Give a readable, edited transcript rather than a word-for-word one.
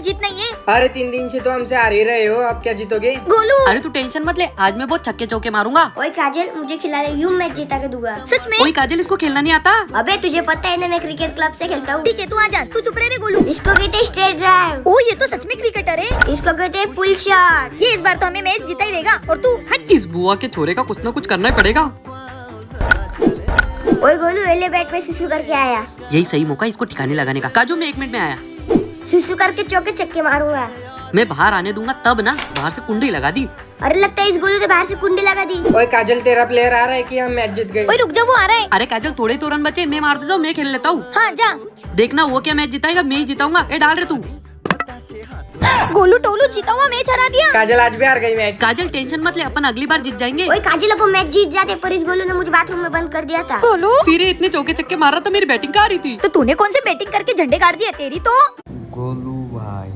जीतना ही है। अरे 3 दिन से तो हमसे हार ही रहे हो, अब क्या जीतोगे? गोलू अरे तू टेंशन मत ले, आज मैं बहुत छक्के चौके मारूंगा। ओए काजल, मुझे खिला दे, यूं मैच जीता के दूंगा। सच में? कोई काजल, इसको खेलना नहीं आता? अबे तुझे पता है ना, मैं क्रिकेट क्लब से खेलता हूँ। ठीक है तू आ जा, तू चुप रह रे गोलू। इसको कहते हैं स्ट्रेट ड्राइव। ओ ये तो सच में क्रिकेटर है। इसको कहते हैं पुल शॉट। ये इस बार तो हमें मैच जीता ही देगा। और तू हट। इस बुआ के छोरे का कुछ न कुछ करना ही पड़ेगा। ओए गोलू, पहले बैट पे सुसु करके आया। यही सही मौका इसको ठिकाने लगाने का। काजू मैं 1 मिनट में आया। सुसु करके चौके छक्के मारूंगा। मैं बाहर आने दूंगा तब ना, बाहर से कुंडी लगा दी। अरे लगता है इस गोलू ने बाहर से कुंडी लगा दी। ओए काजल, तेरा प्लेयर आ रहा है कि हम मैच जीत गए? ओए रुक जा, वो आ रहा है। अरे काजल, थोड़े तो रन बचे, मैं मार देता हूँ, मैं खेल लेता हूँ। हाँ जा। देखना वो क्या मैच जिताएगा, मैं ही जिताऊंगा। ए डाल रहे तू। गोलू टोलू जीता हुआ मैच हरा दिया। काजल आज भी हार गई मैच। काजल टेंशन मत ले, अपन अगली बार जीत जाएंगे। ओए काजल, अब मैच जीत जाते, पर इस गोलू ने मुझे बाथरूम में बंद कर दिया था। गोलू फिर ये इतने चौके चक्के मार रहा था, मेरी बैटिंग कहाँ आ रही थी? तो तूने कौन से बैटिंग करके झंडे गाड़ दिए तेरी तो। गोलू भाई।